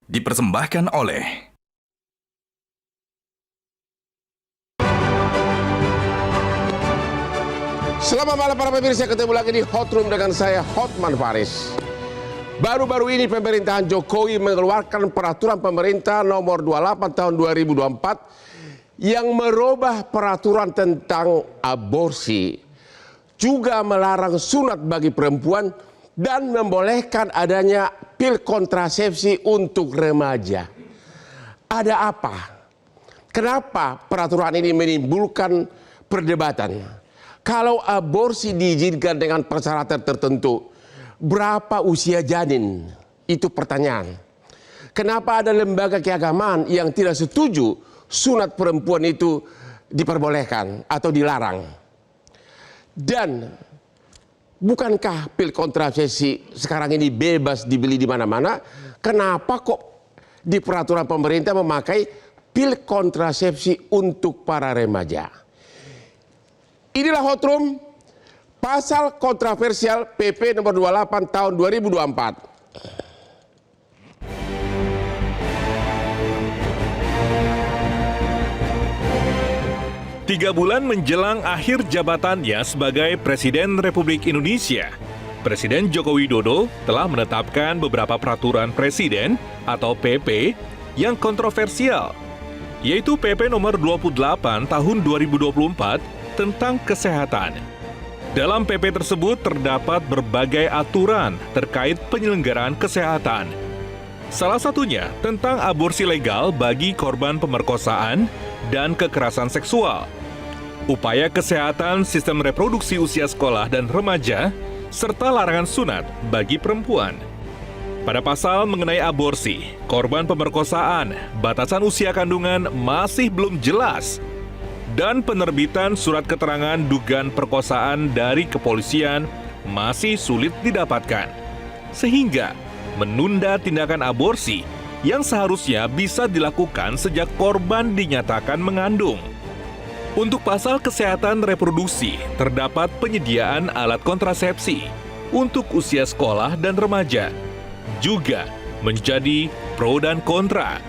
Dipersembahkan oleh Selamat malam para pemirsa, ketemu lagi di Hot Room dengan saya Hotman Paris. Baru-baru ini pemerintahan Jokowi mengeluarkan peraturan pemerintah nomor 28 tahun 2024 yang merubah peraturan tentang aborsi, juga melarang sunat bagi perempuan dan membolehkan adanya pil kontrasepsi untuk remaja. Ada apa? Kenapa peraturan ini menimbulkan perdebatan? Kalau aborsi diizinkan dengan persyaratan tertentu, berapa usia janin? Itu pertanyaan. Kenapa ada lembaga keagamaan yang tidak setuju sunat perempuan itu diperbolehkan atau dilarang? Dan bukankah pil kontrasepsi sekarang ini bebas dibeli di mana-mana? Kenapa kok di peraturan pemerintah memakai pil kontrasepsi untuk para remaja? Inilah Hot Room, pasal kontroversial PP nomor 28 tahun 2024. 3 bulan menjelang akhir jabatannya sebagai Presiden Republik Indonesia, Presiden Joko Widodo telah menetapkan beberapa peraturan presiden atau PP yang kontroversial, yaitu PP nomor 28 tahun 2024 tentang kesehatan. Dalam PP tersebut terdapat berbagai aturan terkait penyelenggaraan kesehatan. Salah satunya tentang aborsi legal bagi korban pemerkosaan dan kekerasan seksual, upaya kesehatan sistem reproduksi usia sekolah dan remaja, serta larangan sunat bagi perempuan. Pada pasal mengenai aborsi, korban pemerkosaan, batasan usia kandungan masih belum jelas, dan penerbitan surat keterangan dugaan perkosaan dari kepolisian masih sulit didapatkan, sehingga menunda tindakan aborsi yang seharusnya bisa dilakukan sejak korban dinyatakan mengandung. Untuk pasal kesehatan reproduksi, terdapat penyediaan alat kontrasepsi untuk usia sekolah dan remaja, juga menjadi pro dan kontra.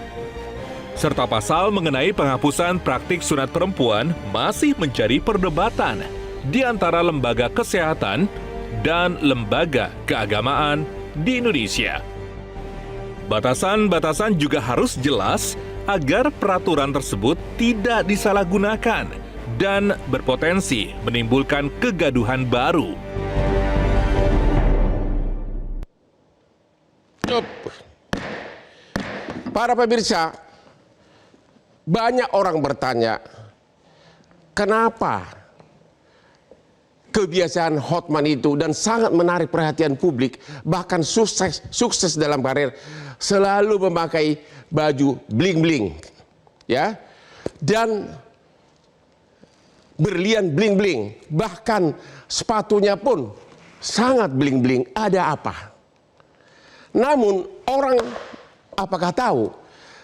Serta pasal mengenai penghapusan praktik sunat perempuan masih menjadi perdebatan di antara lembaga kesehatan dan lembaga keagamaan di Indonesia. Batasan-batasan juga harus jelas agar peraturan tersebut tidak disalahgunakan dan berpotensi menimbulkan kegaduhan baru. Para pemirsa, banyak orang bertanya, kenapa kebiasaan Hotman itu dan sangat menarik perhatian publik, bahkan sukses dalam karir, selalu memakai baju bling-bling, ya, dan berlian bling-bling, bahkan sepatunya pun sangat bling-bling. Ada apa? Namun orang apakah tahu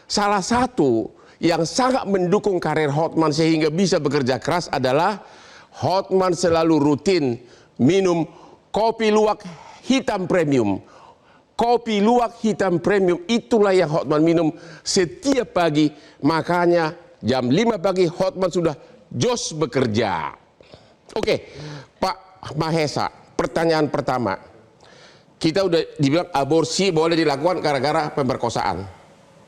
salah satu yang sangat mendukung karir Hotman sehingga bisa bekerja keras adalah Hotman selalu rutin minum kopi luwak hitam premium. Kopi luwak hitam premium itulah yang Hotman minum setiap pagi. Makanya jam 5 pagi Hotman sudah jos bekerja. Oke, Pak Mahesa, pertanyaan pertama. Kita udah dibilang aborsi boleh dilakukan gara-gara pemerkosaan.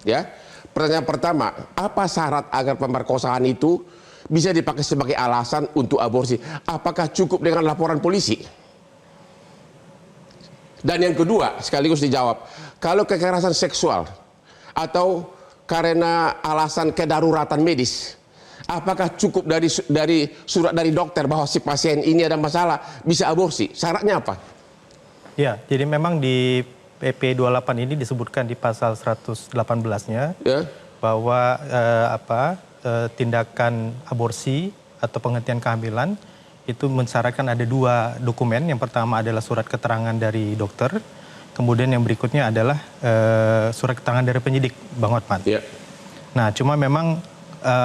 Ya. Pertanyaan pertama, apa syarat agar pemerkosaan itu bisa dipakai sebagai alasan untuk aborsi? Apakah cukup dengan laporan polisi? Dan yang kedua, sekaligus dijawab, kalau kekerasan seksual atau karena alasan kedaruratan medis, apakah cukup dari surat dari dokter bahwa si pasien ini ada masalah bisa aborsi? Syaratnya apa? Ya, jadi memang di PP 28 ini disebutkan di pasal 118-nya ya, bahwa tindakan aborsi atau penghentian kehamilan itu mensyaratkan ada 2 dokumen. Yang pertama adalah surat keterangan dari dokter, kemudian yang berikutnya adalah surat keterangan dari penyidik, Bang Hotman. Ya. Nah, cuma memang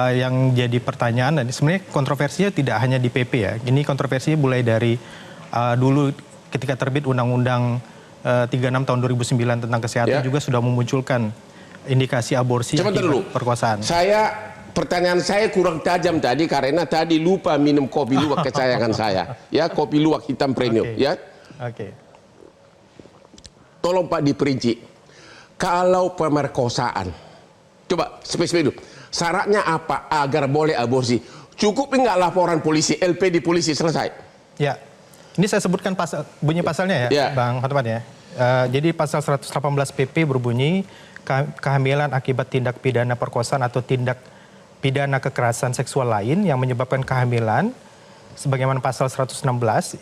yang jadi pertanyaan, dan sebenarnya kontroversinya tidak hanya di PP ya. Ini kontroversinya mulai dari dulu ketika terbit Undang-Undang 36 tahun 2009 tentang kesehatan juga sudah memunculkan indikasi aborsi Sebentar akibat dulu. perkosaan. Pertanyaan saya kurang tajam tadi karena tadi lupa minum kopi luwak kesayangan saya. Ya, kopi luwak hitam premium. Oke. Ya. Oke. Tolong Pak diperinci. Kalau pemerkosaan, coba spesifik dulu. Syaratnya apa agar boleh aborsi? Cukup enggak laporan polisi, LPD polisi selesai? Ya, ini saya sebutkan bunyi pasalnya ya, Ya. Bang Hotman ya. Jadi pasal 118 PP berbunyi kehamilan akibat tindak pidana perkosaan atau tindak pidana kekerasan seksual lain yang menyebabkan kehamilan, sebagaimana pasal 116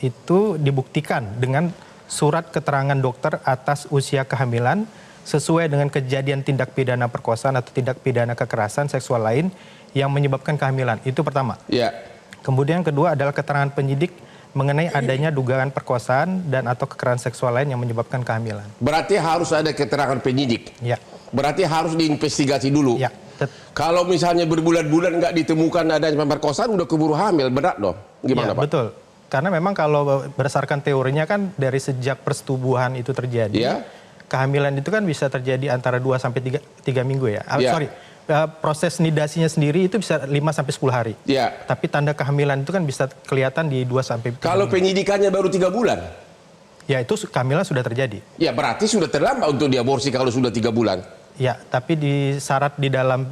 itu dibuktikan dengan surat keterangan dokter atas usia kehamilan sesuai dengan kejadian tindak pidana perkosaan atau tindak pidana kekerasan seksual lain yang menyebabkan kehamilan. Itu pertama. Ya. Kemudian kedua adalah keterangan penyidik mengenai adanya dugaan perkosaan dan atau kekerasan seksual lain yang menyebabkan kehamilan. Berarti harus ada keterangan penyidik. Ya. Berarti harus diinvestigasi dulu. Ya. Kalau misalnya berbulan-bulan nggak ditemukan adanya pemerkosaan, udah keburu hamil, berat dong. Gimana Ya, Pak? betul. Karena memang kalau berdasarkan teorinya kan dari sejak persetubuhan itu terjadi, Ya. kehamilan itu kan bisa terjadi antara 2 sampai 3 minggu ya. Ya. Proses nidasinya sendiri itu bisa 5 sampai 10 hari. Ya. Tapi tanda kehamilan itu kan bisa kelihatan di 2 sampai 3 Kalau minggu. penyidikannya baru 3 bulan, Ya, itu kehamilan sudah terjadi. ya berarti sudah terlambat untuk diaborsi kalau sudah 3 bulan. Ya, tapi disyarat di dalam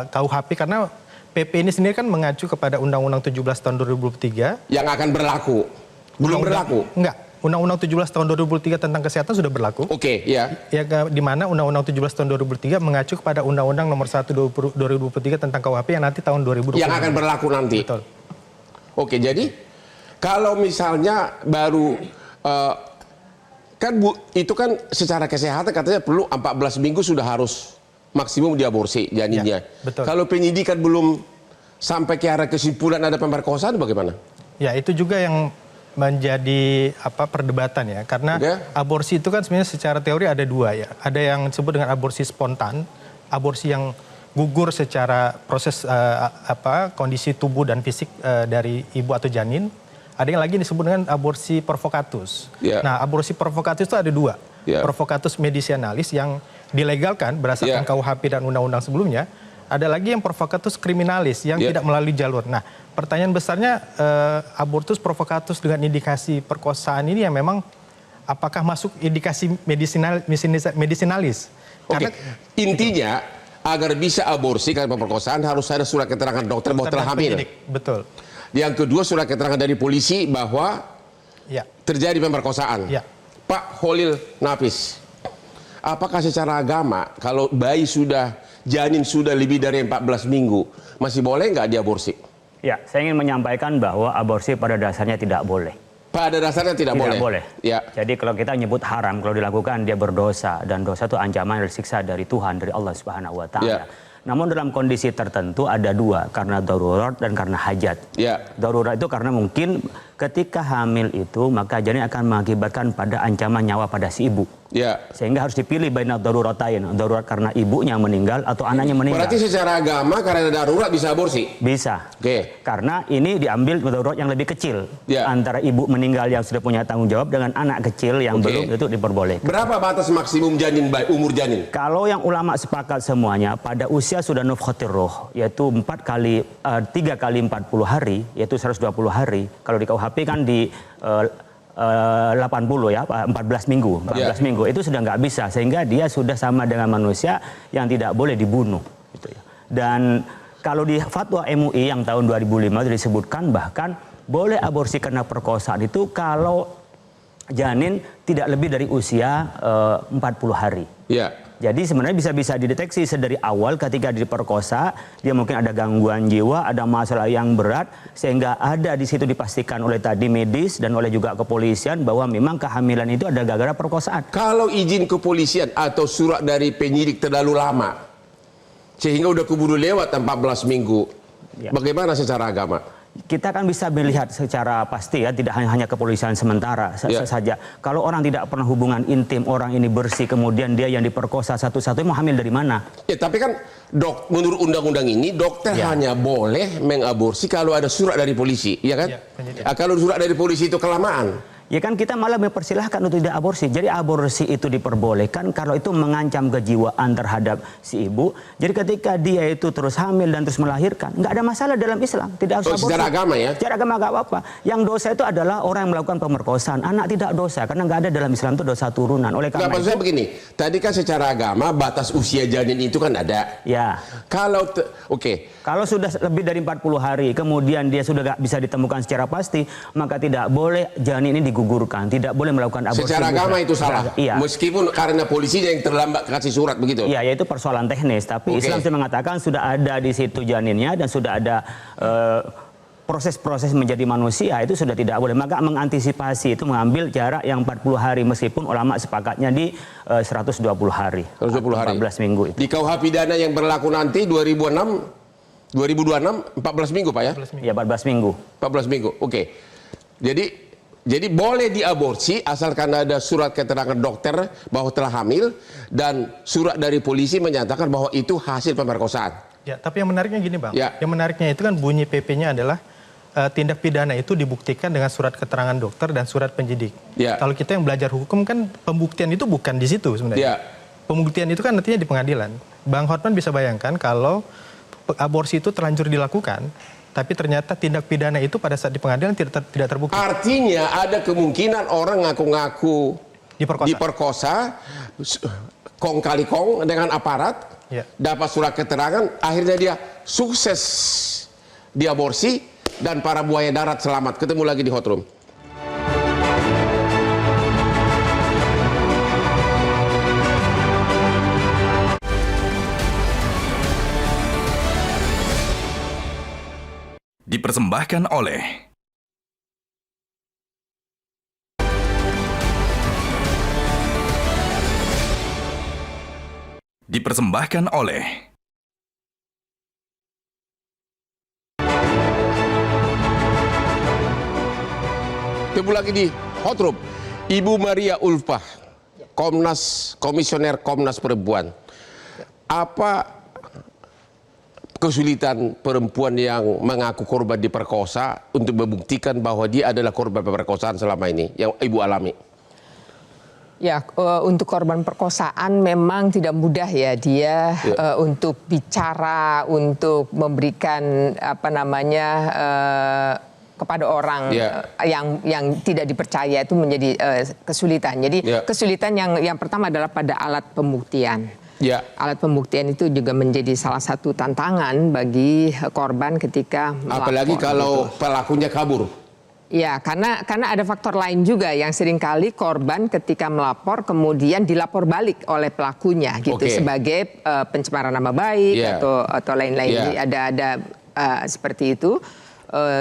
KUHP karena PP ini sendiri kan mengacu kepada Undang-Undang 17 tahun 2023. Yang akan berlaku. Belum berlaku. Enggak. Undang-Undang 17 tahun 2003 tentang kesehatan sudah berlaku. Oke, ya. Ya, di mana Undang-Undang 17 tahun 2003 mengacu kepada Undang-Undang Nomor 1 2023 tentang KUHP yang nanti tahun 2020. Yang akan berlaku nanti. Betul. Oke, jadi kalau misalnya baru itu kan secara kesehatan katanya perlu 14 minggu sudah harus maksimum diaborsi janinnya. Ya, betul. Kalau penyidikan belum sampai ke arah kesimpulan ada pemerkosaan bagaimana? Ya, itu juga yang menjadi perdebatan ya, karena aborsi itu kan sebenarnya secara teori ada dua ya. Ada yang disebut dengan aborsi spontan, aborsi yang gugur secara proses kondisi tubuh dan fisik dari ibu atau janin. Ada yang lagi disebut dengan aborsi provocatus. Yeah. Nah, aborsi provocatus itu ada dua. Yeah. Provocatus medicinalis yang dilegalkan berdasarkan KUHP dan undang-undang sebelumnya. Ada lagi yang provocatus criminalis yang tidak melalui jalur. Nah, pertanyaan besarnya abortus provocatus dengan indikasi perkosaan ini yang memang apakah masuk indikasi medisinalis? Oke. Intinya agar bisa aborsi karena pemerkosaan harus ada surat keterangan dokter bahwa telah hamil. Betul. Yang kedua surat keterangan dari polisi bahwa terjadi pemerkosaan. Ya. Pak Holil Nafis, apakah secara agama kalau bayi janin sudah lebih dari 14 minggu masih boleh nggak diaborsi? Ya, saya ingin menyampaikan bahwa aborsi pada dasarnya tidak boleh. Pada dasarnya tidak boleh. Ya. Jadi kalau kita nyebut haram, kalau dilakukan dia berdosa, dan dosa itu ancaman dari siksa dari Tuhan, dari Allah Subhanahu Wa Taala. Ya. Namun dalam kondisi tertentu ada dua, karena darurat dan karena hajat. Ya. Darurat itu karena mungkin ketika hamil itu maka janin akan mengakibatkan pada ancaman nyawa pada si ibu. Ya. Sehingga harus dipilih baina daruratain, darurat karena ibunya meninggal atau anaknya meninggal. Berarti secara agama karena darurat bisa aborsi? Bisa. Oke. Karena ini diambil darurat yang lebih kecil. Ya. Antara ibu meninggal yang sudah punya tanggung jawab dengan anak kecil yang belum, itu diperbolehkan. Berapa batas maksimum umur janin? Kalau yang ulama sepakat semuanya pada usia sudah nufkhatir roh, yaitu 3 kali 40 hari, yaitu 120 hari. Kalau di KUHP kan di 80 ya, 14 minggu. 14 minggu itu sudah nggak bisa, sehingga dia sudah sama dengan manusia yang tidak boleh dibunuh. Gitu ya. Dan kalau di fatwa MUI yang tahun 2005 disebutkan bahkan boleh aborsi karena perkosaan itu kalau janin tidak lebih dari usia 40 hari. Ya. Jadi sebenarnya bisa dideteksi sedari awal ketika diperkosa, dia mungkin ada gangguan jiwa, ada masalah yang berat, sehingga ada di situ dipastikan oleh tadi medis dan oleh juga kepolisian bahwa memang kehamilan itu ada gara-gara perkosaan. Kalau izin kepolisian atau surat dari penyidik terlalu lama, sehingga udah keburu lewat 14 minggu, bagaimana secara agama? Kita kan bisa melihat secara pasti ya, tidak hanya kepolisian sementara saja. Kalau orang tidak pernah hubungan intim, orang ini bersih, kemudian dia yang diperkosa satu-satunya mau hamil dari mana? Ya, tapi kan menurut undang-undang ini dokter hanya boleh mengaborsi kalau ada surat dari polisi, ya kan? Ya, Kalau surat dari polisi itu kelamaan. Ya kan kita malah mempersilahkan untuk tidak aborsi. Jadi aborsi itu diperbolehkan kalau itu mengancam kejiwaan terhadap si ibu. Jadi ketika dia itu terus hamil dan terus melahirkan, nggak ada masalah dalam Islam. Tidak harus aborsi. Secara agama ya? Secara agama nggak apa-apa. Yang dosa itu adalah orang yang melakukan pemerkosaan. Anak tidak dosa karena nggak ada dalam Islam itu dosa turunan. Oleh karena maksud saya begini, tadi kan secara agama batas usia janin itu kan ada. Ya. Kalau Kalau sudah lebih dari 40 hari, kemudian dia sudah nggak bisa ditemukan secara pasti, maka tidak boleh janin ini digugurkan, tidak boleh melakukan aborsi. Secara agama itu salah. Iya. Meskipun karena polisinya yang terlambat kasih surat begitu. Iya, yaitu persoalan teknis. Tapi Islam sudah mengatakan sudah ada di situ janinnya dan sudah ada proses-proses menjadi manusia, itu sudah tidak boleh. Maka mengantisipasi itu mengambil jarak yang 40 hari meskipun ulama sepakatnya di 120 hari. 120 hari. 14 minggu itu. Di KUH pidana yang berlaku nanti 2026 14 minggu Pak ya? Ya 14 minggu. 14 minggu. Oke. Jadi boleh diaborsi asalkan ada surat keterangan dokter bahwa telah hamil dan surat dari polisi menyatakan bahwa itu hasil pemerkosaan. Ya, tapi yang menariknya gini Bang. Ya. Yang menariknya itu kan bunyi PP-nya adalah tindak pidana itu dibuktikan dengan surat keterangan dokter dan surat penyidik. Ya. Kalau kita yang belajar hukum kan pembuktian itu bukan di situ sebenarnya. Ya. Pembuktian itu kan nantinya di pengadilan. Bang Hotman bisa bayangkan kalau aborsi itu terlanjur dilakukan, tapi ternyata tindak pidana itu pada saat di pengadilan tidak terbukti. Artinya ada kemungkinan orang ngaku-ngaku diperkosa, kong kali kong dengan aparat, ya. Dapat surat keterangan, akhirnya dia sukses diaborsi dan para buaya darat selamat. Ketemu lagi di Hot Room. Dipersembahkan oleh Ketemu lagi di Hot Room. Ibu Maria Ulfah, Komisioner Komnas Perempuan. Apa kesulitan perempuan yang mengaku korban diperkosa untuk membuktikan bahwa dia adalah korban pemerkosaan selama ini yang ibu alami? Ya, untuk korban perkosaan memang tidak mudah ya dia untuk bicara, untuk memberikan kepada orang yang tidak dipercaya itu menjadi kesulitan. Jadi kesulitan yang pertama adalah pada alat pembuktian. Ya. Alat pembuktian itu juga menjadi salah satu tantangan bagi korban ketika melapor. Apalagi kalau pelakunya kabur. Ya, karena ada faktor lain juga yang seringkali korban ketika melapor kemudian dilapor balik oleh pelakunya gitu sebagai pencemaran nama baik atau lain-lain. Jadi ada seperti itu.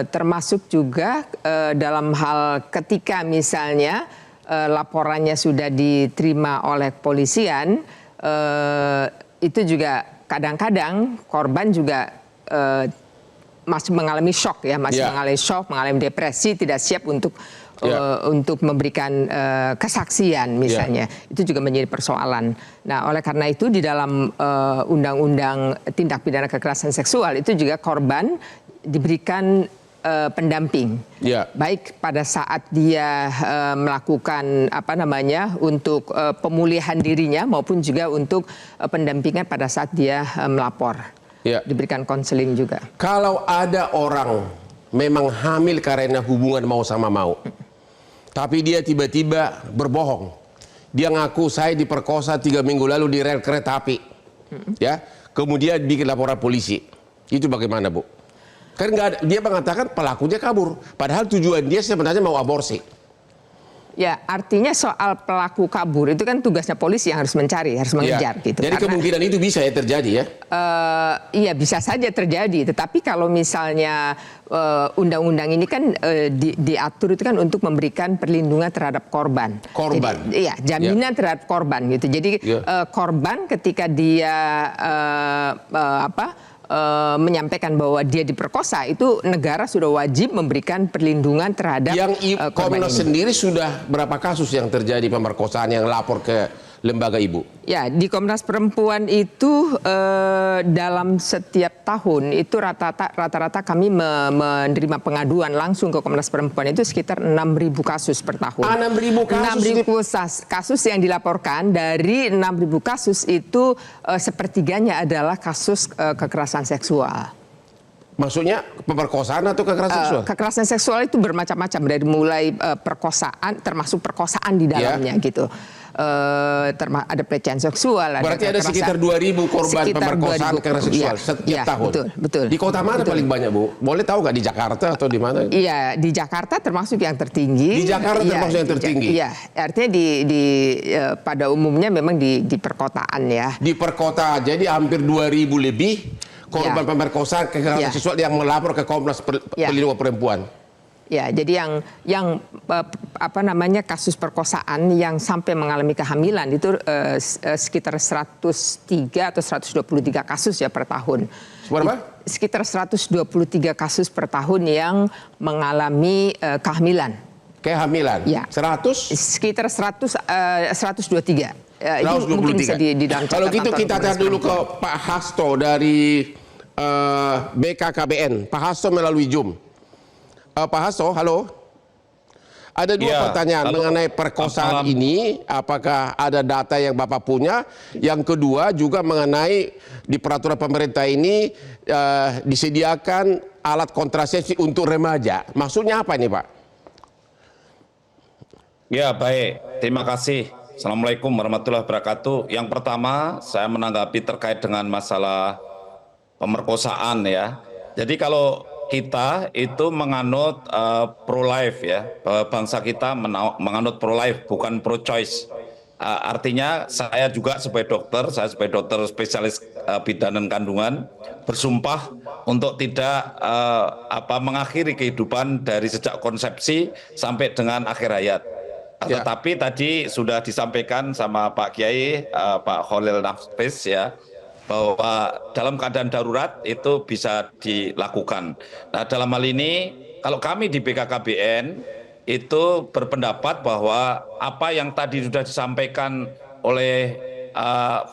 Termasuk juga dalam hal ketika misalnya laporannya sudah diterima oleh kepolisian. Itu juga kadang-kadang korban juga masih mengalami shock ya, mengalami shock, mengalami depresi, tidak siap untuk memberikan kesaksian misalnya. Itu juga menjadi persoalan. Nah, oleh karena itu di dalam Undang-Undang Tindak Pidana Kekerasan Seksual itu juga korban diberikan pendamping, baik pada saat dia melakukan untuk pemulihan dirinya maupun juga untuk pendampingan pada saat dia melapor, diberikan konseling juga. Kalau ada orang memang hamil karena hubungan mau sama mau, tapi dia tiba-tiba berbohong, dia ngaku saya diperkosa 3 minggu lalu di rel kereta api, kemudian bikin laporan polisi, itu bagaimana Bu? Kan nggak ada, dia mengatakan pelakunya kabur, padahal tujuan dia sebenarnya mau aborsi. Ya, artinya soal pelaku kabur itu kan tugasnya polisi yang harus mencari, harus mengejar gitu. Jadi kemungkinan itu bisa ya terjadi ya? Iya, bisa saja terjadi. Tetapi kalau misalnya undang-undang ini kan diatur itu kan untuk memberikan perlindungan terhadap korban. Iya, jaminan terhadap korban gitu. Jadi korban ketika dia menyampaikan bahwa dia diperkosa, itu negara sudah wajib memberikan perlindungan terhadap yang korban Komnas ini. Sendiri sudah berapa kasus yang terjadi pemerkosaan yang lapor ke lembaga ibu? Ya, di Komnas Perempuan itu dalam setiap tahun itu rata-rata kami menerima pengaduan langsung ke Komnas Perempuan itu sekitar 6.000 kasus per tahun. 6.000 kasus? 6.000 kasus yang dilaporkan. Dari 6.000 kasus itu sepertiganya adalah kasus kekerasan seksual. Maksudnya pemerkosaan atau kekerasan seksual? Kekerasan seksual itu bermacam-macam, dari mulai perkosaan, termasuk perkosaan di dalamnya gitu. Ada pelecehan seksual. Berarti ada sekitar 2.000 korban pemerkosaan kekerasan seksual setiap tahun. Betul. Di kota mana paling banyak, Bu? Boleh tahu nggak, di Jakarta atau di mana? Iya, di Jakarta termasuk yang tertinggi. Di Jakarta termasuk yang tertinggi. Iya, artinya pada umumnya memang di perkotaan ya. Di perkotaan, jadi hampir 2.000 lebih korban pemerkosaan kekerasan seksual yang melapor ke Komnas Perlindungan Perempuan. Ya, jadi yang kasus perkosaan yang sampai mengalami kehamilan itu sekitar 103 atau 123 kasus ya per tahun. Berapa? Sekitar 123 kasus per tahun yang mengalami kehamilan. Kehamilan? Ya. 100? Sekitar 123. Itu mungkin bisa di dalam Kalau gitu kita tar dulu ke Pak Hasto dari BKKBN. Pak Hasto melalui Zoom. Pak Hasto, halo. Ada dua pertanyaan mengenai perkosaan ini. Apakah ada data yang Bapak punya? Yang kedua juga mengenai di peraturan pemerintah ini disediakan alat kontrasepsi untuk remaja. Maksudnya apa ini, Pak? Ya, baik. Terima kasih. Assalamualaikum warahmatullahi wabarakatuh. Yang pertama, saya menanggapi terkait dengan masalah pemerkosaan ya. Jadi kalau kita itu menganut pro-life ya, bahwa bangsa kita menganut pro-life bukan pro-choice. Artinya saya juga sebagai dokter spesialis bidan dan kandungan bersumpah untuk tidak mengakhiri kehidupan dari sejak konsepsi sampai dengan akhir hayat. Tetapi tadi sudah disampaikan sama Pak Kiai, Pak Khalil Nafis ya, bahwa dalam keadaan darurat itu bisa dilakukan. Nah, dalam hal ini kalau kami di BKKBN itu berpendapat bahwa apa yang tadi sudah disampaikan oleh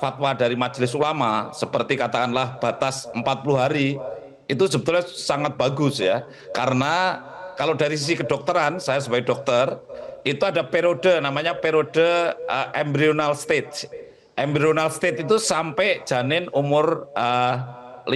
fatwa dari Majelis Ulama seperti katakanlah batas 40 hari itu sebetulnya sangat bagus ya. Karena kalau dari sisi kedokteran, saya sebagai dokter itu ada periode namanya periode embryonal stage. Embryonal state itu sampai janin umur 56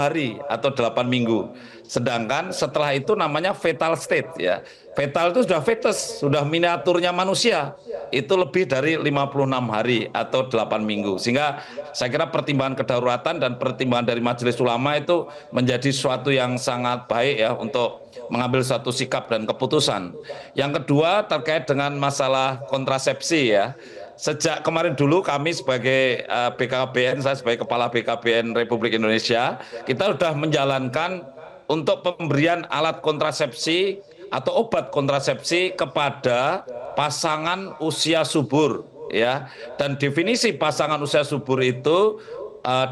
hari atau 8 minggu. Sedangkan setelah itu namanya fetal state ya. Fetal itu sudah fetus, sudah miniaturnya manusia. Itu lebih dari 56 hari atau 8 minggu. Sehingga saya kira pertimbangan kedaruratan dan pertimbangan dari Majelis Ulama itu menjadi suatu yang sangat baik ya untuk mengambil suatu sikap dan keputusan. Yang kedua terkait dengan masalah kontrasepsi ya. Sejak kemarin dulu kami sebagai BKKBN, saya sebagai Kepala BKKBN Republik Indonesia, kita sudah menjalankan untuk pemberian alat kontrasepsi atau obat kontrasepsi kepada pasangan usia subur ya. Dan definisi pasangan usia subur itu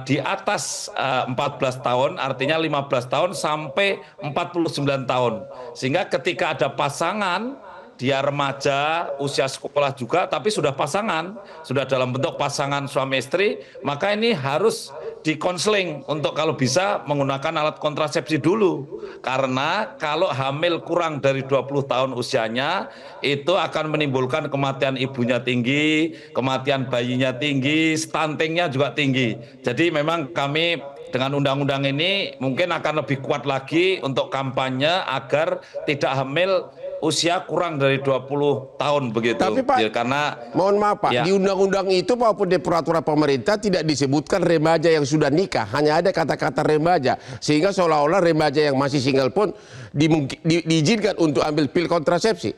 di atas 14 tahun, artinya 15 tahun sampai 49 tahun. Sehingga ketika ada pasangan, dia remaja, usia sekolah juga, tapi sudah pasangan, sudah dalam bentuk pasangan suami istri, maka ini harus dikonseling untuk kalau bisa menggunakan alat kontrasepsi dulu. Karena kalau hamil kurang dari 20 tahun usianya, itu akan menimbulkan kematian ibunya tinggi, kematian bayinya tinggi, stuntingnya juga tinggi. Jadi memang kami dengan undang-undang ini mungkin akan lebih kuat lagi untuk kampanye agar tidak hamil usia kurang dari 20 tahun begitu. Tapi Pak, ya, karena mohon maaf Pak, ya, di undang-undang itu maupun di peraturan pemerintah tidak disebutkan remaja yang sudah nikah, hanya ada kata-kata remaja, sehingga seolah-olah remaja yang masih single pun diizinkan untuk ambil pil kontrasepsi.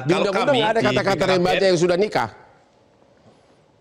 Di undang-undang nggak ada kata-kata remaja yang sudah nikah.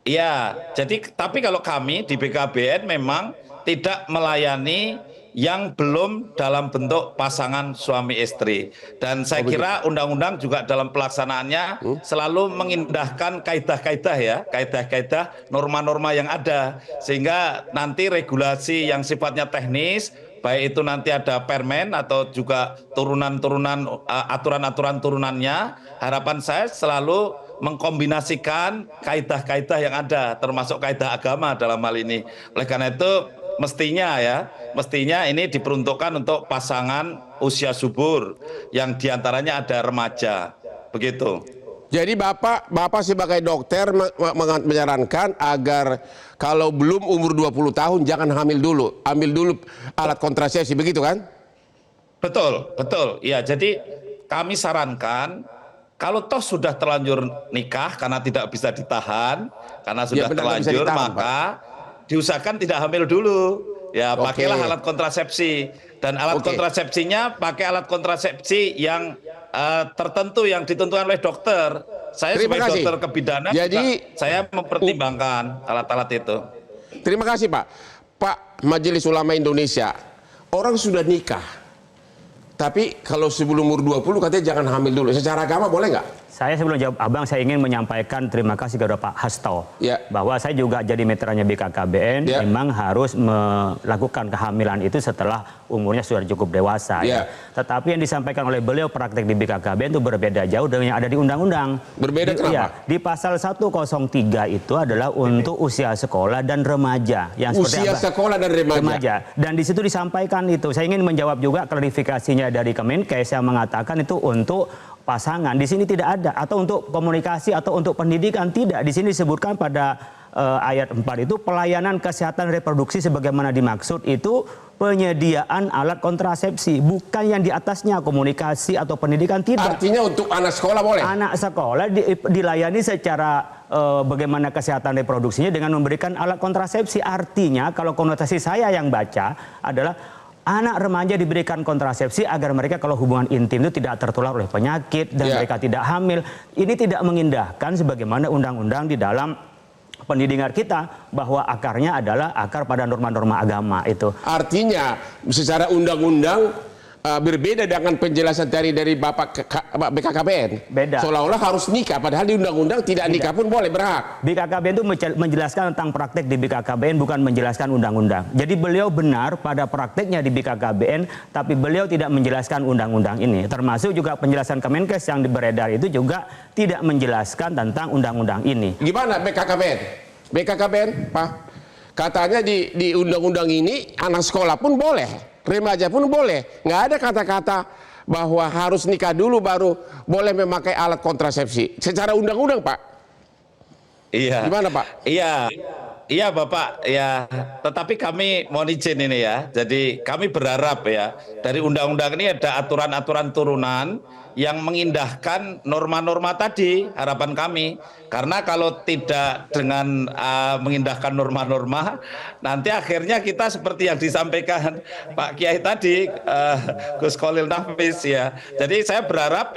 Iya, jadi tapi kalau kami di BKBN memang tidak melayani yang belum dalam bentuk pasangan suami istri. Dan saya kira undang-undang juga dalam pelaksanaannya selalu mengindahkan kaidah-kaidah ya, kaidah-kaidah norma-norma yang ada. Sehingga nanti regulasi yang sifatnya teknis, baik itu nanti ada permen atau juga turunan-turunan aturan-aturan turunannya, harapan saya selalu mengkombinasikan kaidah-kaidah yang ada, termasuk kaidah agama dalam hal ini. Oleh karena itu mestinya ini diperuntukkan untuk pasangan usia subur yang diantaranya ada remaja, begitu. Jadi Bapak sebagai dokter menyarankan agar kalau belum umur 20 tahun jangan hamil dulu, ambil dulu alat kontrasepsi, begitu kan? Betul, betul. Ya, jadi kami sarankan kalau toh sudah terlanjur nikah karena tidak bisa ditahan, karena sudah terlanjur ditahan, maka diusahakan tidak hamil dulu. Ya, pakailah alat kontrasepsi, dan alat kontrasepsinya pakai alat kontrasepsi yang tertentu yang ditentukan oleh dokter. Saya sebagai dokter kebidanan juga saya mempertimbangkan alat-alat itu. Terima kasih Pak. Pak, Majelis Ulama Indonesia, orang sudah nikah, tapi kalau sebelum umur 20 katanya jangan hamil dulu. Secara agama boleh nggak? Saya sebelum jawab Abang, saya ingin menyampaikan terima kasih kepada Pak Hasto. Ya. Bahwa saya juga jadi metranya BKKBN, memang harus melakukan kehamilan itu setelah umurnya sudah cukup dewasa. Ya. Tetapi yang disampaikan oleh beliau praktek di BKKBN itu berbeda jauh dengan yang ada di undang-undang. Berbeda kenapa? Ya, di pasal 103 itu adalah untuk usia sekolah dan remaja. Yang usia sekolah dan remaja. Dan di situ disampaikan itu. Saya ingin menjawab juga klarifikasinya dari Kemenkes yang mengatakan itu untuk pasangan. Di sini tidak ada, atau untuk komunikasi atau untuk pendidikan tidak. Di sini disebutkan pada ayat 4 itu pelayanan kesehatan reproduksi sebagaimana dimaksud itu penyediaan alat kontrasepsi, bukan yang di atasnya komunikasi atau pendidikan, tidak. Artinya untuk anak sekolah boleh? Anak sekolah dilayani secara bagaimana kesehatan reproduksinya dengan memberikan alat kontrasepsi. Artinya kalau konotasi saya yang baca adalah anak remaja diberikan kontrasepsi agar mereka kalau hubungan intim itu tidak tertular oleh penyakit dan mereka tidak hamil. Ini tidak mengindahkan sebagaimana undang-undang di dalam pendidikan kita bahwa akarnya adalah akar pada norma-norma agama itu. Artinya secara undang-undang berbeda dengan penjelasan dari Bapak BKKBN. Beda. Seolah-olah harus nikah, padahal di undang-undang tidak nikah pun boleh, berhak. BKKBN itu menjelaskan tentang praktek di BKKBN, bukan menjelaskan undang-undang. Jadi beliau benar pada prakteknya di BKKBN, tapi beliau tidak menjelaskan undang-undang ini. Termasuk juga penjelasan Kemenkes yang beredar itu juga tidak menjelaskan tentang undang-undang ini. Gimana BKKBN? BKKBN, Pak, katanya di undang-undang ini anak sekolah pun boleh, remaja pun boleh. Nggak ada kata-kata bahwa harus nikah dulu baru boleh memakai alat kontrasepsi. Secara undang-undang, Pak. Iya. Gimana, Pak? Iya Bapak, ya. Tetapi kami mohon izin ini ya. Jadi kami berharap ya dari undang-undang ini ada aturan-aturan turunan yang mengindahkan norma-norma tadi, harapan kami. Karena kalau tidak dengan mengindahkan norma-norma, nanti akhirnya kita seperti yang disampaikan Pak Kiai tadi, Gus Khalil Nafis ya. Jadi saya berharap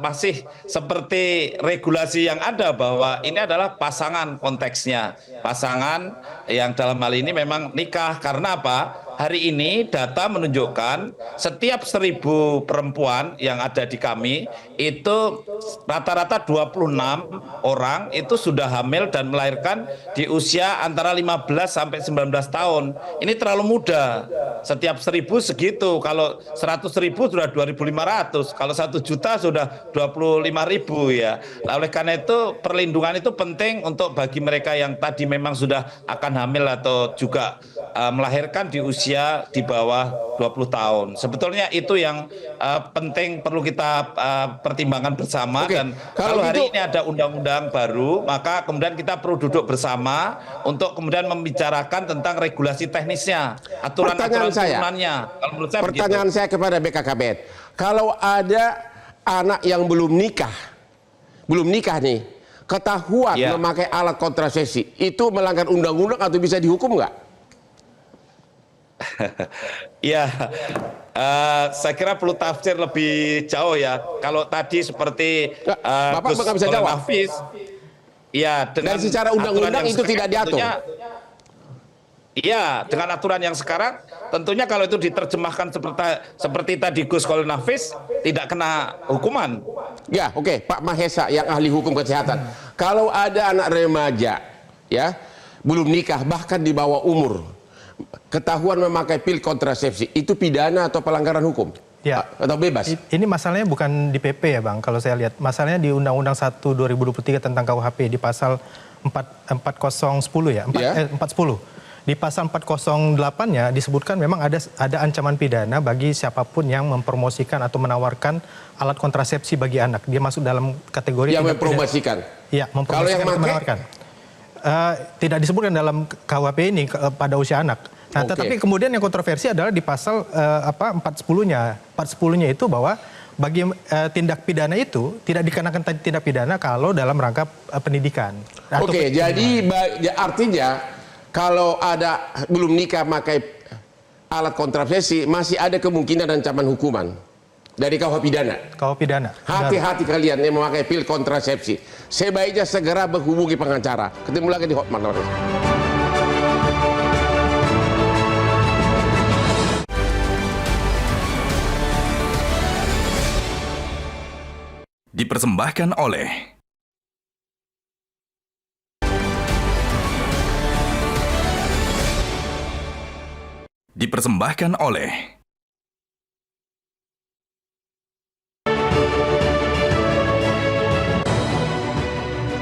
masih seperti regulasi yang ada bahwa ini adalah pasangan konteksnya. Pasangan yang dalam hal ini memang nikah. Karena apa? Hari ini data menunjukkan setiap 1000 perempuan yang ada di kami itu rata-rata 26 orang itu sudah hamil dan melahirkan di usia antara 15 sampai 19 tahun. Ini terlalu muda. Setiap 1000 segitu. Kalau 100.000 sudah 2.500. Kalau 1 juta sudah 25.000 ya. Oleh karena itu perlindungan itu penting untuk bagi mereka yang tadi memang sudah akan hamil atau juga melahirkan di usia di bawah 20 tahun. Sebetulnya itu yang penting perlu kita pertimbangkan bersama. Dan kalau hari ini ada undang-undang baru, maka kemudian kita perlu duduk bersama untuk kemudian membicarakan tentang regulasi teknisnya, aturan-aturan turunannya. Pertanyaan saya kepada BKKBN, kalau ada anak yang belum nikah nih, ketahuan memakai alat kontrasepsi, itu melanggar undang-undang atau bisa dihukum nggak? Ya, saya kira perlu tafsir lebih jauh ya. Kalau tadi seperti Bapak nggak bisa jawab. Hafiz, ya dengan dan secara undang-undang itu tidak diatur. Iya, dengan aturan yang sekarang, tentunya kalau itu diterjemahkan seperti tadi Gus Khalil Nafis, tidak kena hukuman. Ya, oke, Pak Mahesa yang ahli hukum kesehatan. Kalau ada anak remaja, ya, belum nikah, bahkan di bawah umur, ketahuan memakai pil kontrasepsi, itu pidana atau pelanggaran hukum? Ya. Atau bebas? Ini masalahnya bukan di PP ya Bang, kalau saya lihat. Masalahnya di Undang-Undang 1 2023 tentang KUHP di pasal 4010 ya, 410. Di pasal 408-nya disebutkan memang ada ancaman pidana bagi siapapun yang mempromosikan atau menawarkan alat kontrasepsi bagi anak. Dia masuk dalam kategori yang mempromosikan. Iya, mempromosikan. Kalau yang atau menawarkan. Tidak disebutkan dalam KUHP ini pada usia anak. Nah, tetapi kemudian yang kontroversi adalah di pasal 410-nya. 410-nya itu bahwa bagi tindak pidana itu tidak dikenakan tindak pidana kalau dalam rangka pendidikan. Oke, jadi artinya kalau ada belum nikah pakai alat kontrasepsi masih ada kemungkinan ancaman hukuman dari KUH pidana. KUH pidana. Hati-hati kalian yang memakai pil kontrasepsi. Sebaiknya segera menghubungi pengacara. Ketemu lagi di Hotman. Dipersembahkan oleh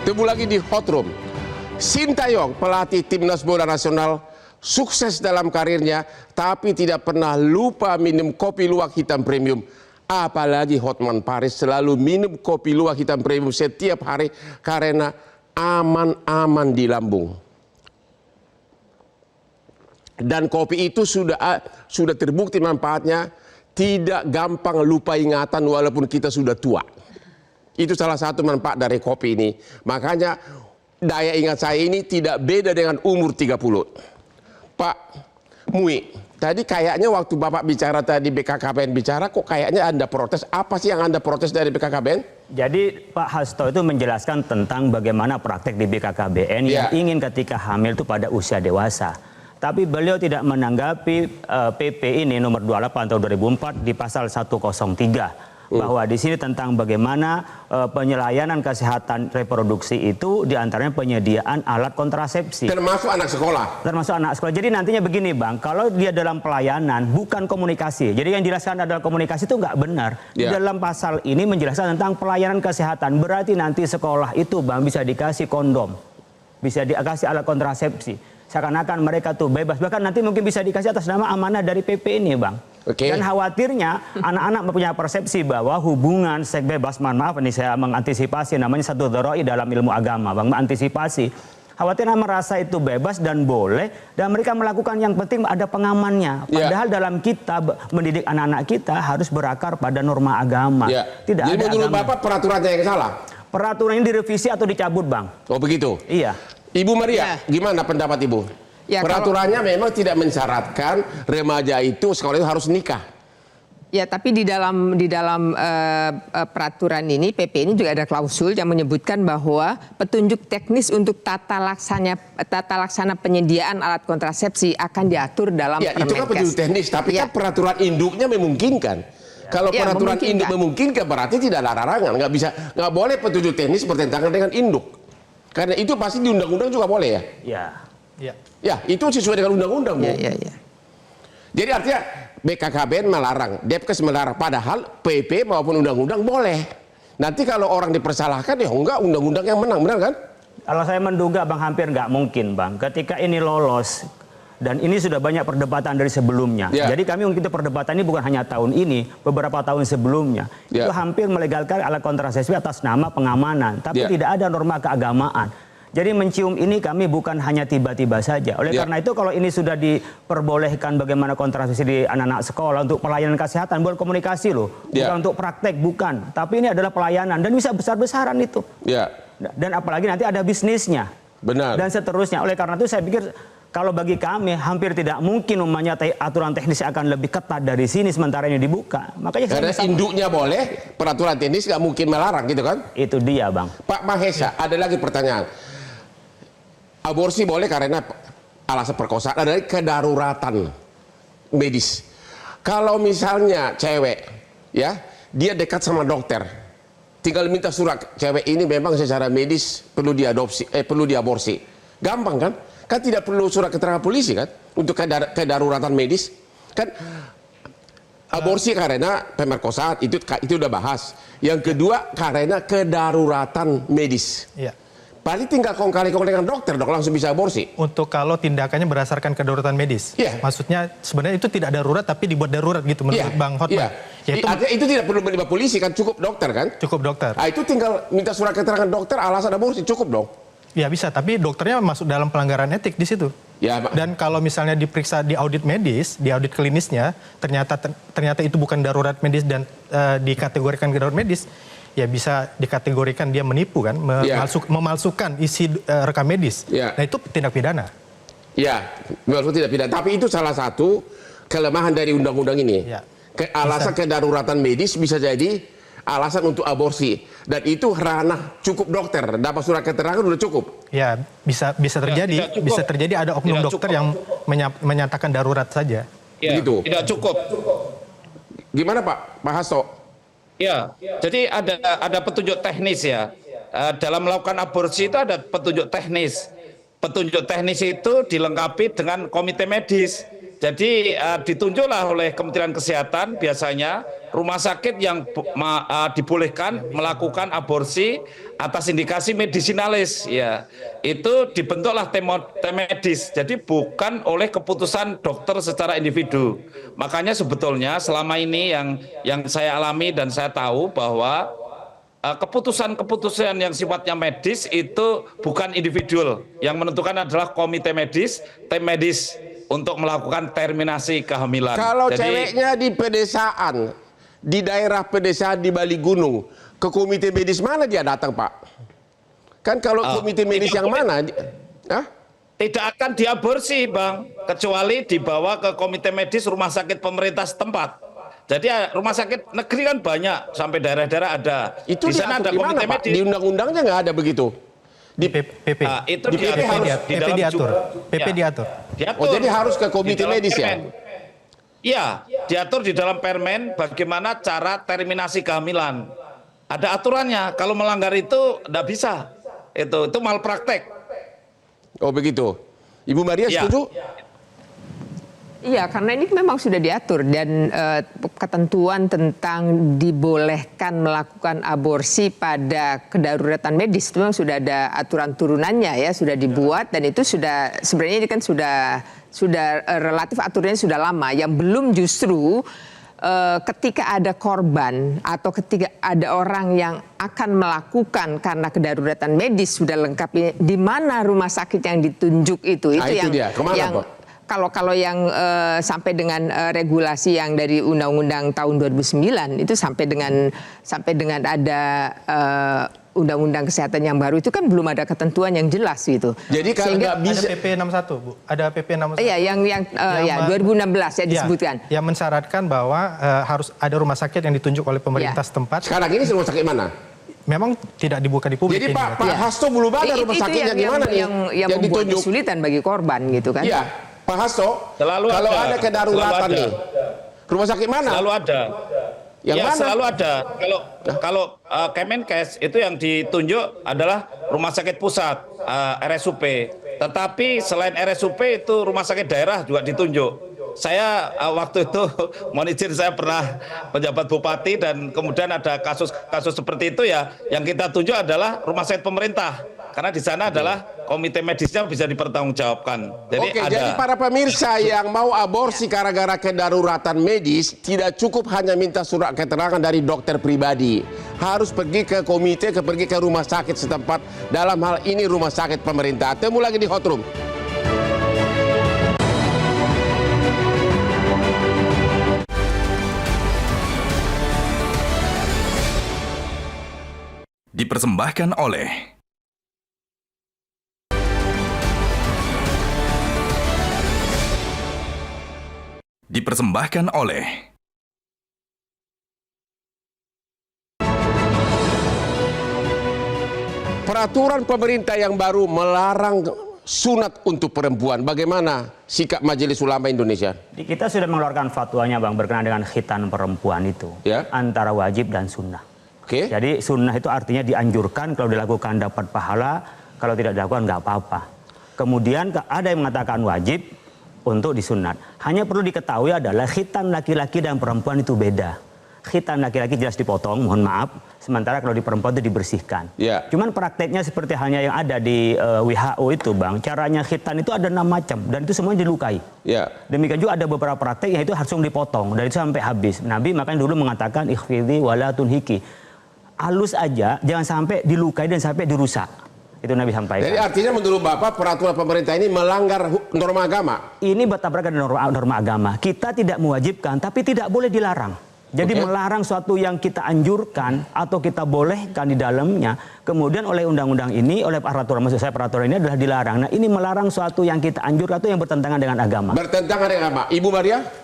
Ketemu lagi di Hot Room. Sintayong, pelatih timnas bola nasional, sukses dalam karirnya, tapi tidak pernah lupa minum kopi luwak hitam premium. Apalagi Hotman Paris selalu minum kopi luwak hitam premium setiap hari karena aman-aman di lambung. Dan kopi itu sudah terbukti manfaatnya, tidak gampang lupa ingatan walaupun kita sudah tua. Itu salah satu manfaat dari kopi ini. Makanya daya ingat saya ini tidak beda dengan umur 30. Pak Mui, tadi kayaknya waktu Bapak bicara tadi BKKBN bicara, kok kayaknya Anda protes. Apa sih yang Anda protes dari BKKBN? Jadi Pak Hasto itu menjelaskan tentang bagaimana praktek di BKKBN yang ingin ketika hamil itu pada usia dewasa. Tapi beliau tidak menanggapi PP ini nomor 28 tahun 2004 di pasal 103. Bahwa di sini tentang bagaimana penyelayanan kesehatan reproduksi itu diantaranya penyediaan alat kontrasepsi. Termasuk anak sekolah. Termasuk anak sekolah. Jadi nantinya begini Bang, kalau dia dalam pelayanan bukan komunikasi. Jadi yang dijelaskan adalah komunikasi itu nggak benar. Di dalam pasal ini menjelaskan tentang pelayanan kesehatan. Berarti nanti sekolah itu Bang bisa dikasih kondom. Bisa dikasih alat kontrasepsi. Seakan-akan mereka tuh bebas. Bahkan nanti mungkin bisa dikasih atas nama amanah dari PP ini Bang. Dan khawatirnya anak-anak punya persepsi bahwa hubungan seks bebas, mohon maaf ini saya mengantisipasi, namanya satu dzaroi dalam ilmu agama Bang, mengantisipasi. Khawatirnya merasa itu bebas dan boleh dan mereka melakukan yang penting ada pengamannya. Padahal dalam kita mendidik anak-anak kita harus berakar pada norma agama. Tidak Jadi ada menurut agama. Bapak peraturannya yang salah? Peraturan ini direvisi atau dicabut Bang. Oh begitu? Iya. Ibu Maria, gimana pendapat Ibu? Ya, peraturannya memang tidak mensyaratkan remaja itu sekolah itu harus nikah. Ya, tapi di dalam peraturan ini, PP ini juga ada klausul yang menyebutkan bahwa petunjuk teknis untuk tata laksana penyediaan alat kontrasepsi akan diatur dalam Permenkes. Itu kan petunjuk teknis, tapi kan peraturan induknya memungkinkan. Kalau peraturan induk memungkinkan berarti tidak ada larangan, nggak boleh petunjuk teknis bertentangan dengan induk. Karena itu pasti di undang-undang juga boleh ya. Ya, itu sesuai dengan undang-undang, Bu. Jadi artinya BKKBN melarang, Depkes melarang, padahal PP maupun undang-undang boleh. Nanti kalau orang dipersalahkan ya enggak, undang-undang yang menang, benar kan? Kalau saya menduga Bang hampir nggak mungkin Bang. Ketika ini lolos dan ini sudah banyak perdebatan dari sebelumnya. Jadi kami mungkin perdebatan ini bukan hanya tahun ini, beberapa tahun sebelumnya. Itu hampir melegalkan alat kontrasepsi atas nama pengamanan, tapi tidak ada norma keagamaan. Jadi mencium ini kami bukan hanya tiba-tiba saja. Oleh karena itu kalau ini sudah diperbolehkan bagaimana kontrasepsi di anak-anak sekolah untuk pelayanan kesehatan, bukan komunikasi loh. Bukan untuk praktek, bukan. Tapi ini adalah pelayanan dan bisa besar-besaran itu. Dan apalagi nanti ada bisnisnya. Benar. Dan seterusnya. Oleh karena itu saya pikir kalau bagi kami hampir tidak mungkin aturan teknis akan lebih ketat dari sini sementara ini dibuka. Makanya karena induknya boleh, peraturan teknis nggak mungkin melarang gitu kan? Itu dia Bang. Pak Mahesa, ada lagi pertanyaan. Aborsi boleh karena alasan perkosaan, ada kedaruratan medis. Kalau misalnya cewek, ya, dia dekat sama dokter, tinggal minta surat cewek ini memang secara medis perlu diaborsi, gampang kan? Kan tidak perlu surat keterangan polisi kan untuk kedaruratan medis. Kan Aborsi karena pemerkosaan itu udah bahas. Yang kedua karena kedaruratan medis. Iya. Paling tinggal kong-kali-kong dengan dokter, dok langsung bisa aborsi. Untuk kalau tindakannya berdasarkan kedaruratan medis, maksudnya sebenarnya itu tidak darurat tapi dibuat darurat gitu menurut Bang Hotman. Artinya itu tidak perlu melibat polisi kan, cukup dokter kan? Cukup dokter. Ah, itu tinggal minta surat keterangan dokter alasan aborsi, cukup dong. Ya bisa, tapi dokternya masuk dalam pelanggaran etik di situ. Ya, dan kalau misalnya diperiksa di audit medis, di audit klinisnya, ternyata itu bukan darurat medis dan dikategorikan darurat medis, ya bisa dikategorikan dia menipu kan, memalsukan isi rekam medis. Nah itu tindak pidana. Ya, maksud tidak pidana. Tapi itu salah satu kelemahan dari undang-undang ini. Alasan kedaruratan medis bisa jadi alasan untuk aborsi, dan itu ranah cukup dokter, dapat surat keterangan udah cukup. Ya bisa terjadi, bisa terjadi ada oknum dokter yang menyatakan darurat saja. Ya, begitu. Tidak cukup. Gimana Pak Hasto? Ya, jadi ada petunjuk teknis ya. Dalam melakukan aborsi itu ada petunjuk teknis. Petunjuk teknis itu dilengkapi dengan komite medis. Jadi ditunjuklah oleh Kementerian Kesehatan biasanya rumah sakit yang dibolehkan melakukan aborsi atas indikasi medisinalis. Ya, itu dibentuklah tim medis. Jadi bukan oleh keputusan dokter secara individu. Makanya sebetulnya selama ini yang saya alami dan saya tahu bahwa keputusan-keputusan yang sifatnya medis itu bukan individual. Yang menentukan adalah komite medis, tim medis untuk melakukan terminasi kehamilan. Kalau ceweknya di pedesaan, di daerah pedesaan di Bali Gunung, ke komite medis mana dia datang, Pak? Kan kalau komite medis yang mana? Tidak akan diaborsi, Bang, kecuali dibawa ke komite medis rumah sakit pemerintah setempat. Jadi rumah sakit negeri kan banyak, sampai daerah-daerah ada. Itu di sana ada komite medis. Di undang-undangnya nggak ada begitu. Di PP. Itu di PP diatur. PP diatur. Oh, jadi harus ke komite medis ya? Iya, diatur di dalam permen bagaimana cara terminasi kehamilan. Ada aturannya. Kalau melanggar itu tidak bisa. Itu malpraktek. Oh begitu. Ibu Maria setuju? Iya, karena ini memang sudah diatur dan ketentuan tentang dibolehkan melakukan aborsi pada kedaruratan medis itu memang sudah ada aturan turunannya ya, sudah dibuat dan itu sudah sebenarnya ini kan sudah relatif aturannya sudah lama. Yang belum justru ketika ada korban atau ketika ada orang yang akan melakukan karena kedaruratan medis sudah lengkap, di mana rumah sakit yang ditunjuk itu yang dia. Kemana, Pak? Kalau yang sampai dengan regulasi yang dari Undang-Undang tahun 2009 itu sampai dengan ada Undang-Undang Kesehatan yang baru itu kan belum ada ketentuan yang jelas gitu. Jadi kalau nggak bisa ada PP 61, Bu. Ada PP 61. Iya, yang 2016 ya disebutkan. Yang mensyaratkan bahwa harus ada rumah sakit yang ditunjuk oleh pemerintah setempat. Sekarang ini rumah sakit mana? Memang tidak dibuka di publik. Jadi Pak Hasto belum ada rumah sakitnya gimana nih? Yang membuat kesulitan bagi korban gitu kan? Iya. Pak Hasto, kalau ada kedaruratan nih, rumah sakit mana? Selalu ada. Yang mana? Selalu ada. Kalau Kemenkes itu yang ditunjuk adalah rumah sakit pusat, RSUP. Tetapi selain RSUP itu rumah sakit daerah juga ditunjuk. Saya waktu itu mohon izin, saya pernah menjabat bupati dan kemudian ada kasus seperti itu ya, yang kita tunjuk adalah rumah sakit pemerintah. Karena di sana adalah komite medisnya bisa dipertanggungjawabkan. Jadi para pemirsa yang mau aborsi gara-gara kedaruratan medis tidak cukup hanya minta surat keterangan dari dokter pribadi. Harus pergi ke komite, pergi ke rumah sakit setempat. Dalam hal ini rumah sakit pemerintah. Temu lagi di Hot Room. Dipersembahkan oleh peraturan pemerintah yang baru melarang sunat untuk perempuan. Bagaimana sikap Majelis Ulama Indonesia? Kita sudah mengeluarkan fatwanya, Bang, berkenaan dengan khitan perempuan itu, antara wajib dan sunnah. Jadi sunnah itu artinya dianjurkan, kalau dilakukan dapat pahala, kalau tidak dilakukan nggak apa-apa. Kemudian ada yang mengatakan wajib, untuk disunat. Hanya perlu diketahui adalah khitan laki-laki dan perempuan itu beda. Khitan laki-laki jelas dipotong, mohon maaf. Sementara kalau di perempuan itu dibersihkan. Ya. Cuman prakteknya seperti halnya yang ada di WHO itu, Bang. Caranya khitan itu ada 6 macam dan itu semuanya dilukai. Ya. Demikian juga ada beberapa praktek yang itu langsung dipotong dan itu sampai habis. Nabi makanya dulu mengatakan ikhfidhi wala tunhiki. Halus aja, jangan sampai dilukai dan sampai dirusak. Itu Nabi sampaikan. Jadi artinya menurut Bapak peraturan pemerintah ini melanggar norma agama? Ini bertabrakan dengan norma agama. Kita tidak mewajibkan, tapi tidak boleh dilarang. Jadi melarang suatu yang kita anjurkan atau kita bolehkan di dalamnya, kemudian oleh undang-undang ini, oleh peraturan, maksud saya peraturan ini adalah dilarang. Nah ini melarang suatu yang kita anjurkan itu yang bertentangan dengan agama. Bertentangan dengan apa? Ibu Maria?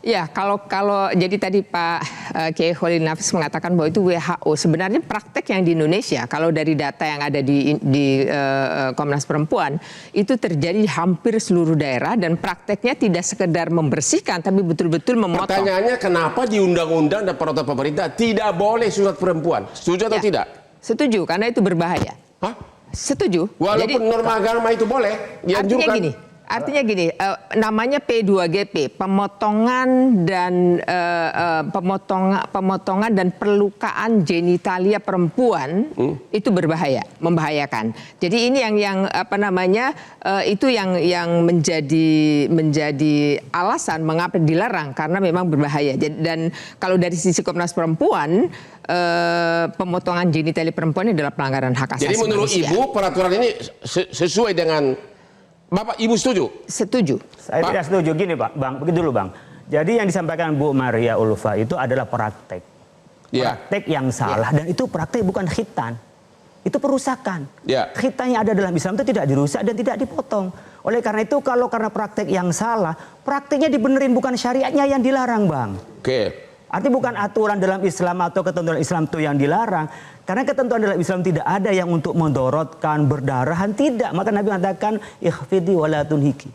Ya, kalau jadi tadi Pak Kiai Khalil Nafis mengatakan bahwa itu WHO. Sebenarnya praktek yang di Indonesia, kalau dari data yang ada di Komnas Perempuan, itu terjadi hampir seluruh daerah dan prakteknya tidak sekedar membersihkan, tapi betul-betul memotong. Pertanyaannya kenapa di undang-undang dan peraturan pemerintah tidak boleh sunat perempuan? Setuju atau tidak? Setuju, karena itu berbahaya. Hah? Setuju. Walaupun norma agama itu boleh, dianjurkan. Artinya gini, namanya P2GP, pemotongan dan pemotongan dan perlukaan genitalia perempuan itu berbahaya, membahayakan. Jadi ini yang apa namanya itu yang menjadi alasan mengapa dilarang karena memang berbahaya. Dan kalau dari sisi Komnas Perempuan, pemotongan genitalia perempuan adalah pelanggaran hak asasi manusia. Jadi menurut Ibu peraturan ini sesuai dengan Bapak, Ibu setuju? Setuju. Saya tidak setuju. Gini Pak, Bang, begitu dulu Bang. Jadi yang disampaikan Bu Maria Ulfa itu adalah praktek. Praktek yang salah dan itu praktek bukan khitan. Itu perusakan. Khitan yang ada dalam Islam itu tidak dirusak dan tidak dipotong. Oleh karena itu kalau karena praktek yang salah, prakteknya dibenerin bukan syariatnya yang dilarang, Bang. Artinya bukan aturan dalam Islam atau ketentuan Islam itu yang dilarang. Karena ketentuan dalam Islam tidak ada yang untuk mendorotkan, berdarahan, tidak. Maka Nabi mengatakan, ikhfidhi wala tunhiki.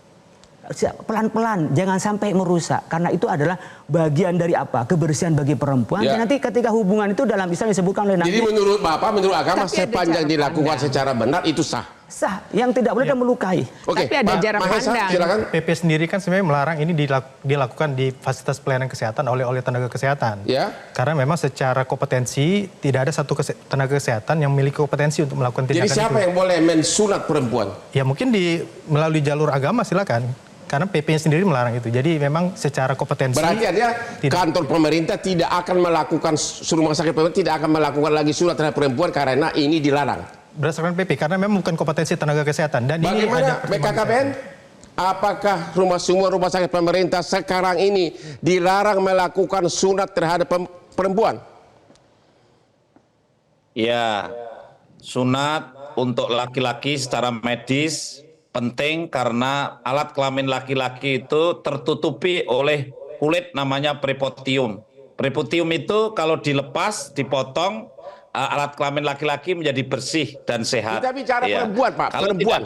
Pelan-pelan, jangan sampai merusak. Karena itu adalah bagian dari apa? Kebersihan bagi perempuan. Dan nanti ketika hubungan itu dalam Islam disebutkan oleh Nabi. Jadi menurut Bapak, menurut agama, sepanjang dilakukan secara benar, itu sah? Sah, yang tidak boleh dan melukai. Tapi ada jarak pandang. Silakan. PP sendiri kan sebenarnya melarang ini dilakukan di fasilitas pelayanan kesehatan oleh tenaga kesehatan. Karena memang secara kompetensi tidak ada satu tenaga kesehatan yang memiliki kompetensi untuk melakukan tindakan itu. Jadi siapa yang boleh mensunat perempuan? Ya mungkin melalui jalur agama silakan. Karena PP-nya sendiri melarang itu. Jadi memang secara kompetensi. Berarti artinya kantor pemerintah tidak akan melakukan, rumah sakit pemerintah tidak akan melakukan lagi sunat terhadap perempuan karena ini dilarang. Berdasarkan PP, karena memang bukan kompetensi tenaga kesehatan. Dan bagaimana BKKBN? Apakah semua rumah sakit pemerintah sekarang ini dilarang melakukan sunat terhadap perempuan? Ya, sunat untuk laki-laki secara medis penting karena alat kelamin laki-laki itu tertutupi oleh kulit namanya prepotium. Prepotium itu kalau dilepas, dipotong, alat kelamin laki-laki menjadi bersih dan sehat. Kita bicara perempuan, Pak. Kalau perempuan.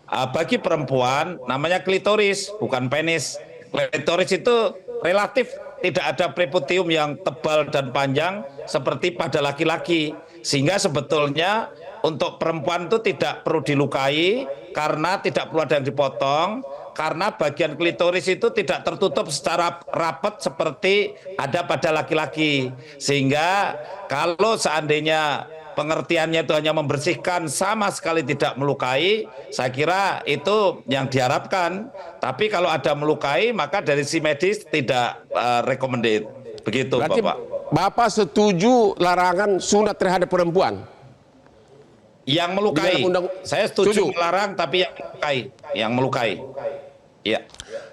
Bagi perempuan namanya klitoris, bukan penis. Klitoris itu relatif tidak ada prepotium yang tebal dan panjang seperti pada laki-laki. Sehingga sebetulnya untuk perempuan itu tidak perlu dilukai karena tidak perlu ada yang dipotong. Karena bagian klitoris itu tidak tertutup secara rapat seperti ada pada laki-laki. Sehingga kalau seandainya pengertiannya itu hanya membersihkan sama sekali tidak melukai, saya kira itu yang diharapkan. Tapi kalau ada melukai maka dari si medis tidak recommended. Begitu. Berarti Bapak. Bapak setuju larangan sunat terhadap perempuan? Yang melukai. Saya setuju melarang tapi yang melukai. Ya.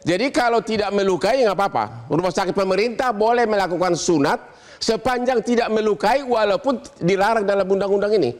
Jadi kalau tidak melukai nggak apa-apa. Rumah sakit pemerintah boleh melakukan sunat sepanjang tidak melukai walaupun dilarang dalam undang-undang ini.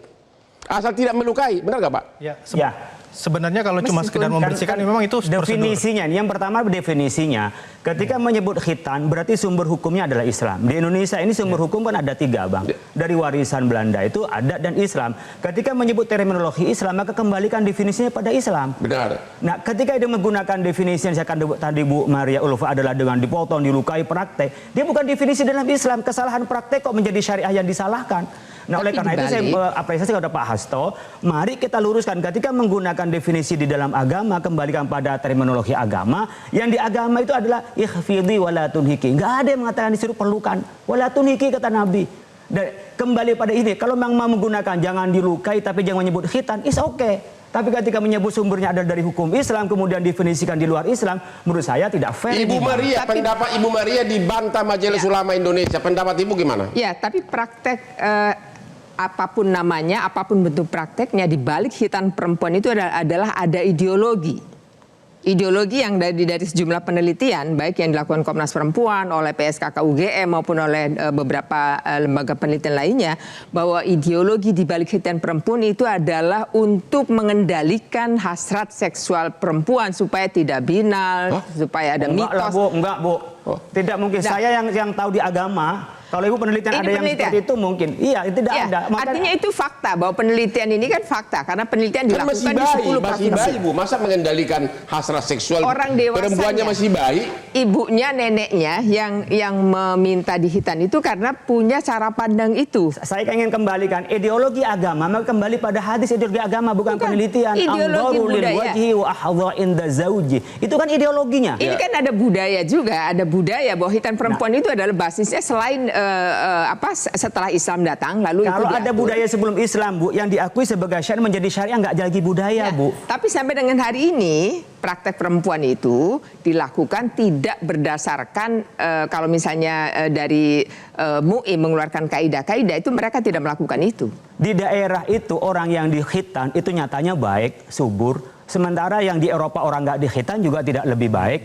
Asal tidak melukai, benar nggak Pak? Ya. Sebenarnya kalau cuma sekedar membersihkan memang itu definisinya. Yang pertama definisinya, ketika menyebut khitan berarti sumber hukumnya adalah Islam. Di Indonesia ini sumber hukum kan ada 3, Bang. Dari warisan Belanda itu adat dan Islam. Ketika menyebut terminologi Islam maka kembalikan definisinya pada Islam. Benar. Nah, ketika dia menggunakan definisi yang saya katakan tadi Bu Maria Ulfa adalah dengan dipotong, dilukai, praktek, dia bukan definisi dalam Islam. Kesalahan praktek kok menjadi syariah yang disalahkan. Nah, oleh Tapi karena itu saya apresiasi kepada Pak Hasto, mari kita luruskan ketika menggunakan definisi di dalam agama, kembalikan pada terminologi agama, yang di agama itu adalah ikhfidhi wala tunhiki. Enggak ada yang mengatakan disuruh perlukan. Wala tunhiki kata Nabi. Dan kembali pada ini, kalau memang mau menggunakan jangan dilukai tapi jangan menyebut khitan, is okay. Tapi ketika menyebut sumbernya adalah dari hukum Islam, kemudian definisikan di luar Islam, menurut saya tidak fair. Ibu Maria, pendapat Ibu Maria dibantah Majelis Ulama Indonesia. Pendapat Ibu gimana? Ya, tapi praktek apapun namanya, apapun bentuk prakteknya, di balik khitan perempuan itu adalah ada ideologi. Ideologi yang dari sejumlah penelitian, baik yang dilakukan Komnas Perempuan, oleh PSKK UGM maupun oleh beberapa lembaga penelitian lainnya, bahwa ideologi di balik khitan perempuan itu adalah untuk mengendalikan hasrat seksual perempuan supaya tidak binal, supaya ada Enggak lah, mitos. Bu, enggak, Bu. Tidak mungkin. Nah. Saya yang tahu di agama. Kalau Ibu penelitian Ini ada yang penelitian. seperti itu mungkin. Iya, itu tidak Ya, ada. artinya itu fakta, bahwa penelitian ini kan fakta, karena penelitian Kan dilakukan masih di 10 masih provinsi. bayi Bu. Masa mengendalikan hasrat seksual Orang dewasanya. perempuannya masih bayi? Ibunya, neneknya yang meminta dihitan itu karena punya cara pandang itu. Saya ingin kembalikan ideologi agama, maka kembali pada hadis ideologi agama, bukan penelitian. Ideologi Anzaru lil budaya. wajhi wa ahdha inda zauji. Itu kan ideologinya. Ini kan ada budaya juga, ada budaya bahwa hitan perempuan itu adalah basisnya selain setelah Islam datang, lalu Kalau itu ada diatur. budaya sebelum Islam, Bu, yang diakui sebagai syariat menjadi syariah, nggak lagi budaya, Ya, Bu. tapi sampai dengan hari ini praktek perempuan itu dilakukan tidak berdasarkan kalau misalnya dari MUI mengeluarkan kaidah-kaidah itu, mereka tidak melakukan itu. Di daerah itu orang yang dikhitan itu nyatanya baik, subur. Sementara yang di Eropa orang nggak dikhitan juga tidak lebih baik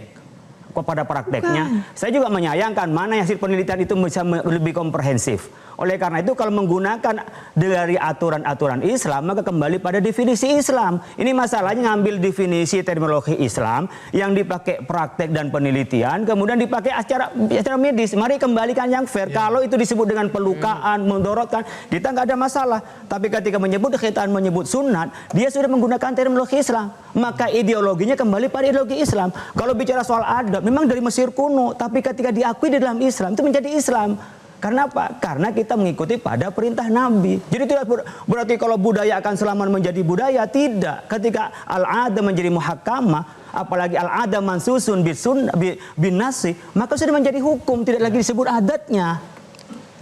kepada prakteknya. Saya juga menyayangkan mana yang hasil penelitian itu bisa lebih komprehensif. Oleh karena itu kalau menggunakan dari aturan-aturan Islam, maka kembali pada definisi Islam. Ini masalahnya ngambil definisi terminologi Islam yang dipakai praktek dan penelitian, kemudian dipakai secara medis. Mari kembalikan yang fair. Kalau itu disebut dengan pelukaan, mendorotkan, kita nggak ada masalah. Tapi ketika menyebut khitan, menyebut sunat, dia sudah menggunakan terminologi Islam. Maka ideologinya kembali pada ideologi Islam. Kalau bicara soal adab, memang dari Mesir kuno, tapi ketika diakui di dalam Islam, itu menjadi Islam. Karena apa? Karena kita mengikuti pada perintah Nabi. Jadi tidak berarti kalau budaya akan selamanya menjadi budaya, tidak. Ketika al-ada menjadi muhakkamah, apalagi al-ada mansusun bin nasi, maka sudah menjadi hukum, tidak lagi disebut adatnya.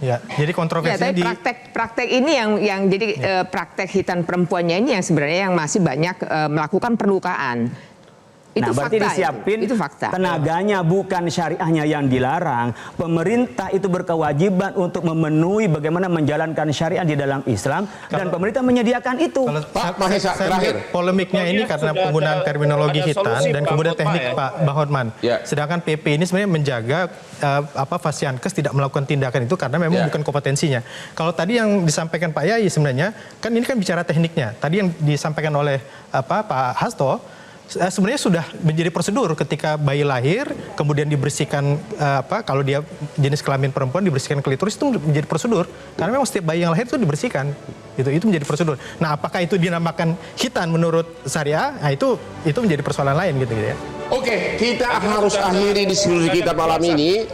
Ya, jadi kontroversinya tapi praktek ini yang jadi praktek hitan perempuannya ini yang sebenarnya yang masih banyak melakukan perlukaan. Itu Nah, berarti fakta, disiapin itu fakta. tenaganya, bukan syariahnya yang dilarang. Pemerintah itu berkewajiban untuk memenuhi bagaimana menjalankan syariah di dalam Islam, dan pemerintah menyediakan itu. Kalau Pak Mahesa, saya terakhir. melihat polemiknya ini karena penggunaan terminologi hitan dan kemudian teknik Pak Bahotman. Ya. Sedangkan PP ini sebenarnya menjaga Fasiankes tidak melakukan tindakan itu karena memang bukan kompetensinya. Kalau tadi yang disampaikan Pak Yai sebenarnya kan ini kan bicara tekniknya. Tadi yang disampaikan oleh Pak Hasto sebenarnya sudah menjadi prosedur ketika bayi lahir kemudian dibersihkan kalau dia jenis kelamin perempuan dibersihkan klitoris, itu menjadi prosedur karena memang setiap bayi yang lahir itu dibersihkan, itu menjadi prosedur. Nah, apakah itu dinamakan khitan menurut syariah? Nah, itu menjadi persoalan lain gitu ya. Oke, kita harus akhiri diskusi kita malam ini.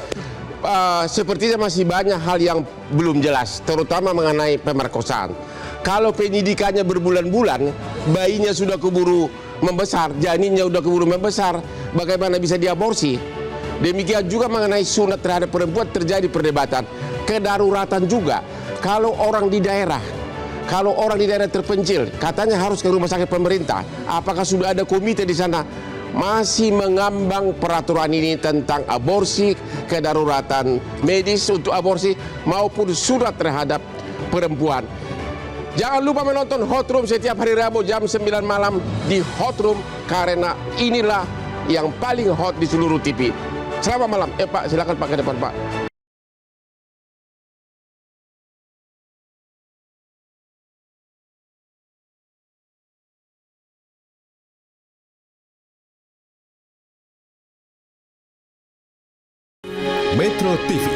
Sepertinya masih banyak hal yang belum jelas, terutama mengenai pemerkosaan. Kalau penyidikannya berbulan-bulan, bayinya sudah keburu membesar, janinnya sudah keburu membesar, bagaimana bisa diaborsi? Demikian juga mengenai sunat terhadap perempuan terjadi perdebatan. Kedaruratan juga, kalau orang di daerah terpencil, katanya harus ke rumah sakit pemerintah. Apakah sudah ada komite di sana? Masih mengambang peraturan ini tentang aborsi, kedaruratan medis untuk aborsi maupun surat terhadap perempuan. Jangan lupa menonton Hot Room setiap hari Rabu jam 9 malam di Hot Room, karena inilah yang paling hot di seluruh TV. Selamat malam. Pak, silakan Pak ke depan, Pak. Metro TV.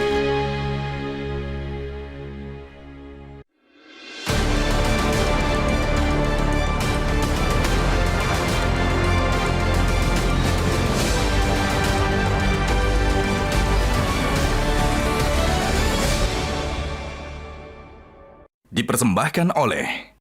Dipersembahkan oleh